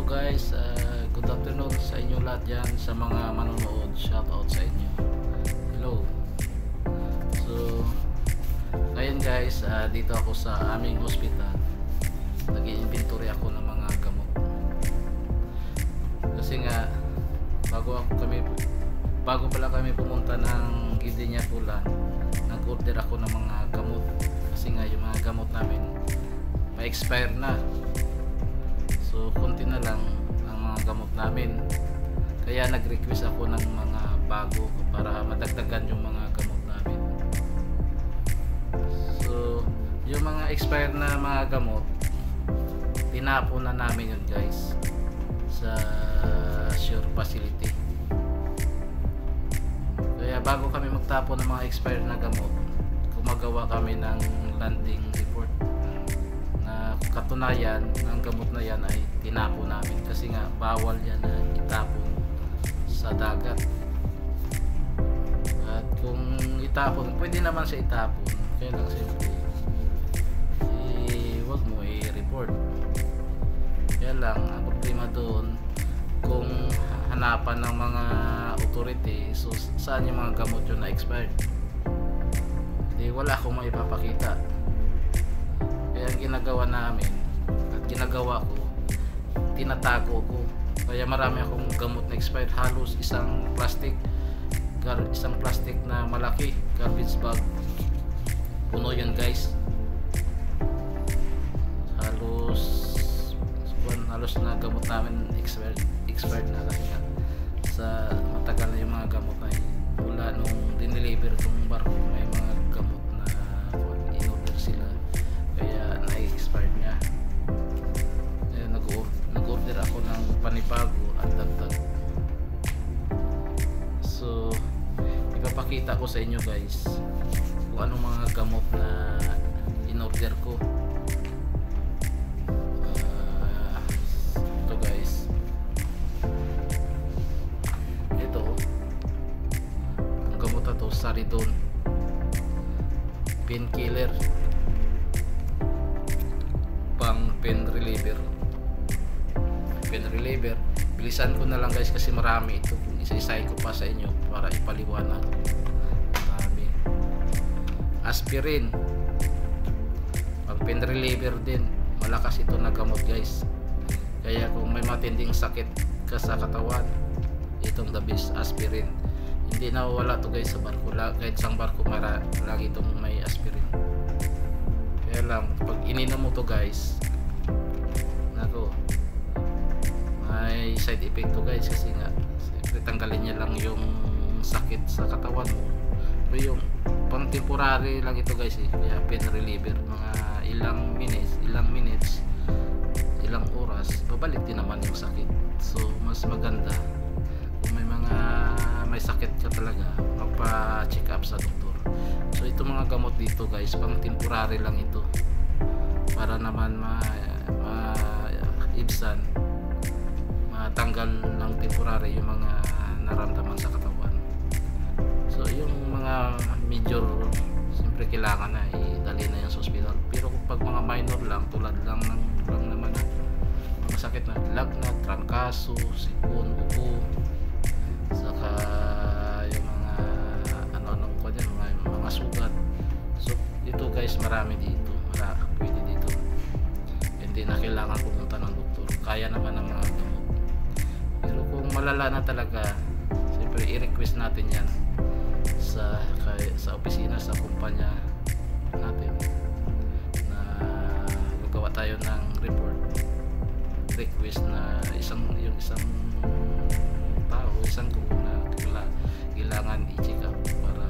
Hello guys, good afternoon sa inyo lahat dyan, sa mga manonood. Shoutout sa inyo. Hello. So ngayon guys, dito ako sa aming hospital. Nag-i-inventory ako ng mga gamot. Kasi nga bago pala kami pumunta ng Gideña Pulan, nag-order ako ng mga gamot. Kasi nga yung mga gamot namin ma-expire na. So konti na lang ang mga gamot namin. Kaya nag-request ako ng mga bago para madagdagan yung mga gamot namin. So yung mga expired na mga gamot, tinapon na namin yun guys sa Sure facility. Kaya bago kami magtapon ng mga expired na gamot, gumagawa kami ng landing report na katunayan ng gamot na yan ay tinapon namin kasi nga bawal yan na itapon sa dagat. At kung itapon, pwede naman siya itapon, kaya lang siyempre wag mo i-report. Kaya lang ang problema doon, kung hanapan ng mga authority, so saan yung mga gamot yun na expired, di wala akong maipapakita. Kaya ang ginagawa namin at ginagawa ko, tinatago ko. Kaya marami akong gamot na expired. Halos isang plastic na malaki garbage bag, puno yun guys. Halos na gamot namin expired na kasi nga sa matagal na yung mga gamot na yun. Mula nung dineliver itong barko, may mga gamot na in-order sila kaya na-expired niya. Kaya nag-order ako ng panibago at dagdag. So ipapakita ko sa inyo guys kung anong mga gamot na in-order ko. Ito guys, ito ang gamot na to, Saridon, painkiller, pang pain reliever. Bilisan ko na lang guys kasi marami ito. Isa-isahin ko pa sa inyo para ipaliwanag. Marami. Aspirin, pang pain reliever din. Malakas ito na gamot guys. Kaya kung may matinding sakit ka sa katawan, itong the best, aspirin. Hindi nawawala to guys sa barko. Kahit isang barko lagi itong may aspirin. Kaya lang pag ininom mo to guys, nako, may side effect to guys kasi nga siyempre tanggalin niya lang yung sakit sa katawan mo. Pero yung pang temporary lang ito guys kaya pain reliever, mga ilang minutes, ilang oras, babalik din naman yung sakit. So mas maganda kung may sakit ka talaga, magpa-check up sa doktor. So ito mga gamot dito guys, pang temporary lang ito para naman maibsan, matanggal ng temporary yung mga naramdaman sa katawan. So yung mga major, siyempre kailangan na idali na yan sa hospital. Pero pag mga minor lang, tulad lang naman mga sakit na lagnat, trangkaso, sipon, ubo, saka yung mga mga sugat. So dito guys, marami dito, pwede dito. Hindi na kailangan pumunta ng doktor, kaya naman ng mga gamot. Pero kung malala na talaga, siyempre i-request natin yan sa opisina, sa kumpanya natin na gagawa tayo ng report, request na yung isang tao, isang grupo na kailangan i-check up para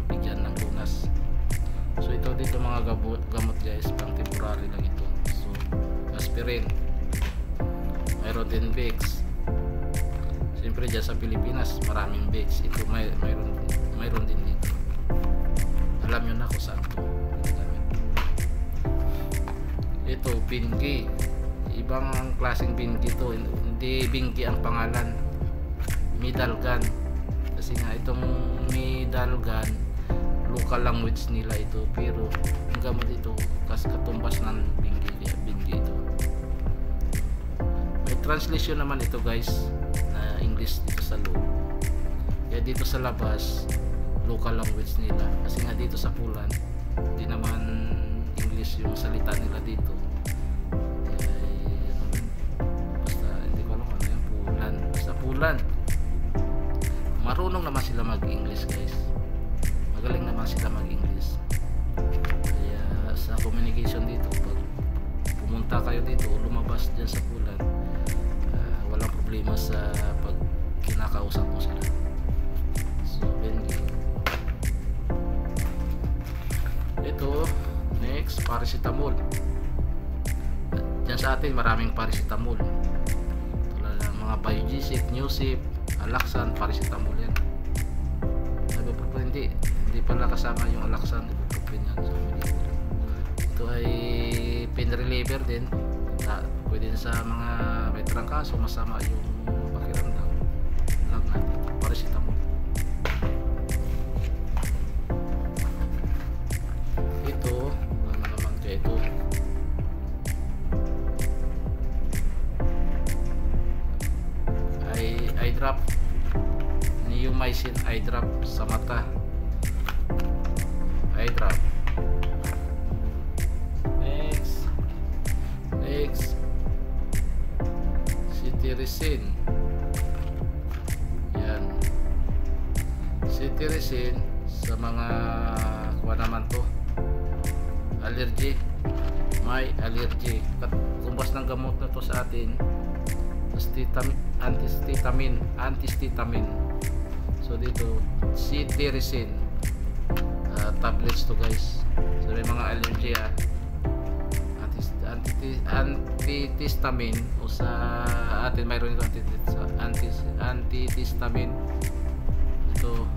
mabigyan ng lunas. So ito dito mga gamot guys, pang temporary lang ito. So aspirin, mayroon din Vicks. Siyempre dyan sa Pilipinas maraming Vicks. Ito mayroon din dito. Alam nyo na kung saan ito. Ito Bingi, ibang klaseng Bingi to, hindi Bingi ang pangalan, Midalgan. Kasi nga itong Midalgan, local language nila ito, pero ang gamot ito kas katumbas ng Bingi ito. translation naman ito guys, na English dito sa loob. Kaya dito sa labas local language nila, kasi nga dito sa Poland hindi naman English yung salita nila dito. Basta hindi ko alam ano yung Poland. Sa Poland marunong naman sila mag-English guys, magaling naman sila mag-English. Kaya sa communication dito, pag pumunta kayo dito o lumabas dyan sa Poland, walang problema sa pag kinakausap mo sila. So ito next, paracetamol. Dyan sa atin maraming paracetamol, tulad ng mga Biogesic, Newsip, Alaxan, paracetamol yan. Ibuprofen hindi pala kasama yung Alaxan, ibuprofen yan. So, ito ay pain reliever din, pwede sa mga may trangkaso, masama yung pakiramdam, lagnat, paracetamol. Ito ano naman kaya ito, eye drop, neomycin eye drop sa mata, eye drop. Next cetirizine. Yan, cetirizine sa mga kuha naman to, allergy, may allergy. Tumbas ng gamot na to sa atin, antihistamine. So dito cetirizine, tablets to guys. So may mga allergy antihistamine, o sa atin mayroon ito antihistamine. Ito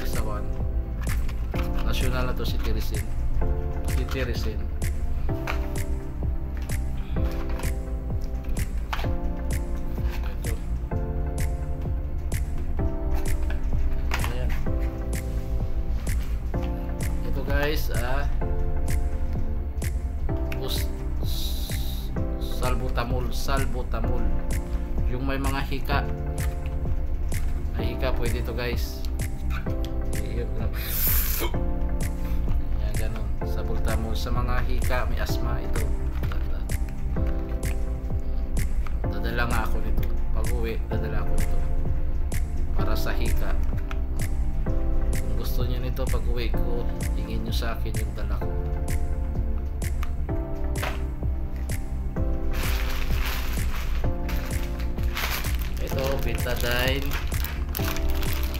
sa one national na to, cetirizine. Ito guys, salbutamol, yung may mga hika, pwede to guys. Yan, ganun, salbutamol sa mga hika, may asma. Ito dadala nga ako nito pag uwi, dadala ako nito para sa hika. Kung gusto nyo nito pag uwi ko, hingin nyo sa akin yung dala ko. Betadine,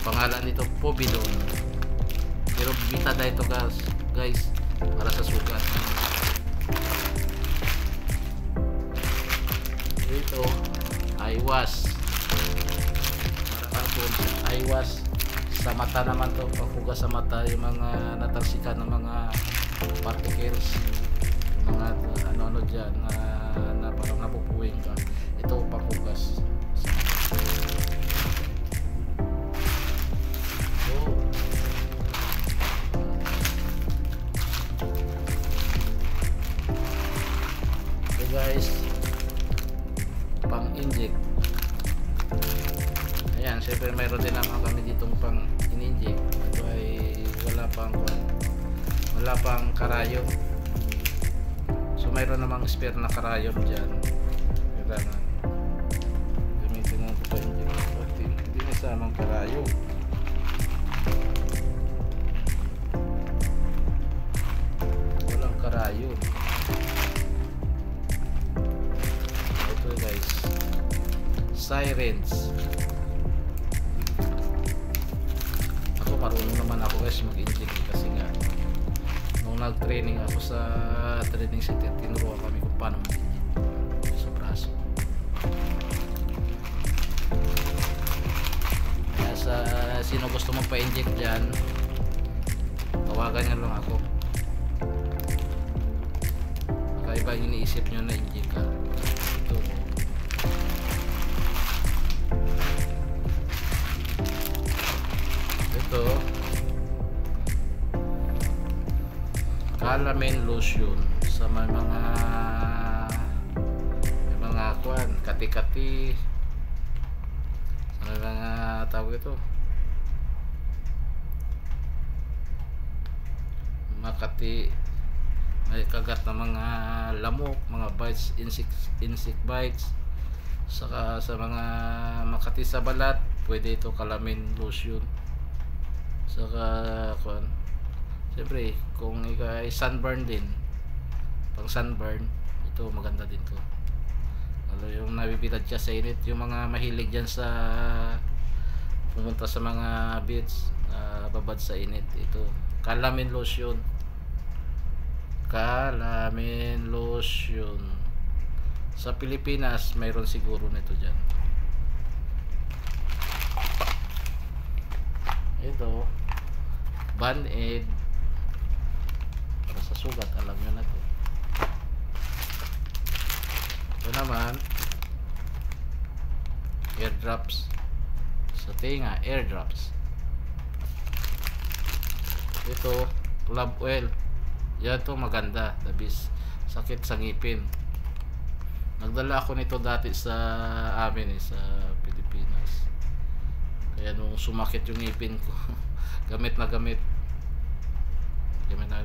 pangalan nito Povidone, pero Betadine to guys, para sa sugat. Ito eyewash, eyewash sa mata naman to, paghugas sa mata, yung mga natalsikan ng mga particles, mga ano dyan na parang napupuwing ka. Ito paghugas. Guys, pang-inject. Ayan, syempre mayroon din naman kami ditong pang-inject. Ito ay wala pang karayom. So mayroon namang spare na karayom dyan. Kailangan gamitin mo ito pa-inject. Hindi nasamang karayom. Walang karayom. Guys, sirens. Ako marunong naman ako guys mag-inject, kasi nga nung nag-training ako sa training center, tinuruan kami kung paano mag-inject sa braso. Kaya sa sino gusto mong pa-inject dyan, tawagan nyo lang ako. Baka iba iniisip nyo na inject ka. Ito calamine lotion sa may mga kati-kati, ano lang tawag ito, makati, may kagat na mga lamok, mga bites, insect bites. Saka sa mga makati sa balat, pwede ito Calamine lotion. Saka siyempre kung ikaw ay sunburn din, pang sunburn, ito maganda din to. Lalo yung nabibilad ka sa init, yung mga mahilig dyan sa pumunta sa mga beach, babad sa init, ito Calamine lotion. Calamine lotion. Sa Pilipinas mayroon siguro nito dyan. Ito Band-Aid para sa sugat, alam nyo na to. Ito naman airdrops sa tinga, airdrops. Ito club oil, yan to maganda, the best, sakit sa ngipin. Nagdala ako nito dati sa amin sa Pilipinas, kaya nung sumakit yung ngipin ko gamit na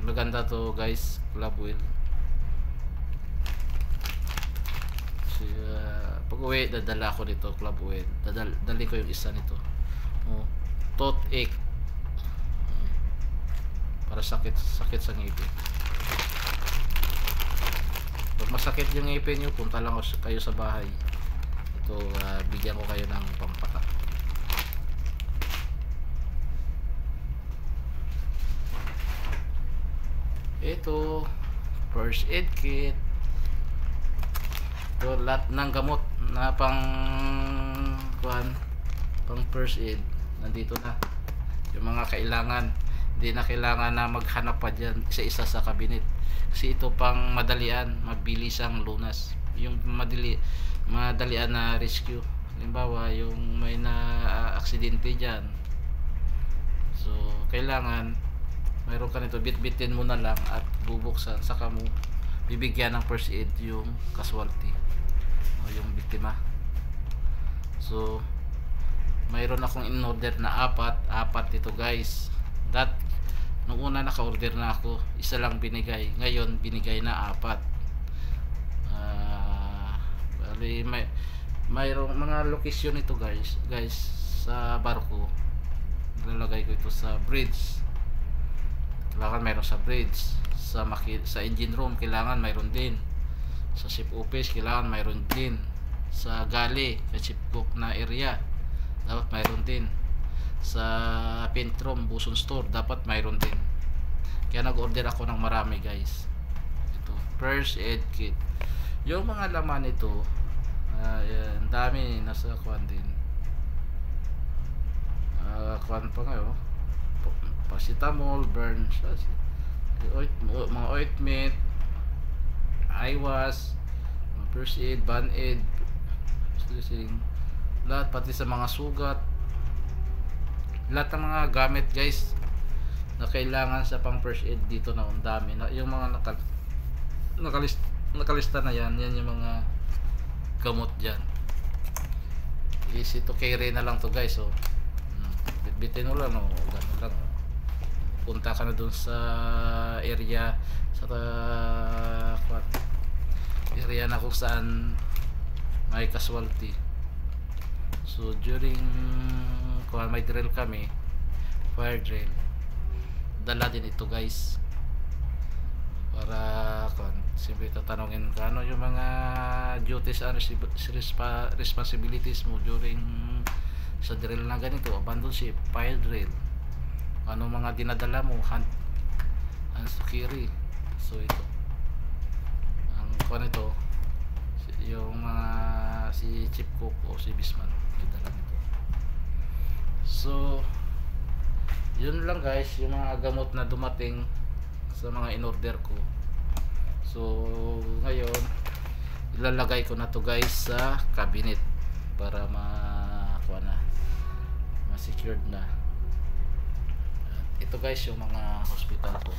maganda to guys, club oil. So, pag uwi dadala ko nito club oil, dali ko yung isa nito, toothache, para sakit sa ngipin. Pag masakit yung ngipin nyo, punta lang kayo sa bahay. Ito, bigyan ko kayo ng pampaka. Ito first aid kit. Ito lahat ng gamot na pang first aid nandito na. Yung mga kailangan, hindi na kailangan na maghanap pa dyan isa-isa sa cabinet, kasi ito pang madalian, mabilisang lunas, yung madalian na rescue. Halimbawa yung may na aksidente dyan, so kailangan mayroon ka nito, bitbitin mo na lang at bubuksan, saka mo bibigyan ng first aid yung casualty o yung biktima. So mayroon akong in-order na apat ito guys. Nung una naka-order na ako, isa lang binigay, ngayon binigay na 4. Mayroong mga location ito guys sa barko. Nilalagay ko ito sa bridge, kailangan mayroon sa bridge, sa engine room kailangan mayroon din, sa ship office kailangan mayroon din, sa galley, sa ship cook na area dapat mayroon din, sa pentrom, buson store dapat mayroon din. Kaya nag-order ako ng marami guys. Ito first aid kit. Yung mga laman nito, yan, dami, nasa kwan din, kwan pa ngayon, paracetamol, burn, mga ointment, eye wash, first aid, band-aid, lahat, pati sa mga sugat, lahat ng mga gamit guys na kailangan sa pang first aid dito na ang dami na, yung mga nakalista na yan yung mga gamot dyan. Easy to carry na lang to guys. So bitbitin mo lang, ganun lang, punta ka na dun sa area, sa area na kung saan may casualty. So during kung may drill kami, fire drill, dala din ito guys, para siyempre tatanungin ka ano yung mga duties and responsibilities mo during sa drill na ganito, abandon ship, fire drill, ano mga dinadala mo, hand to carry. So ito ang ito, yung si chief cook o si bisman may dala nito. So yun lang guys, yung mga gamot na dumating sa mga in-order ko. So ngayon ilalagay ko na to guys sa cabinet para ma-secured na. Ito guys yung mga hospital ko.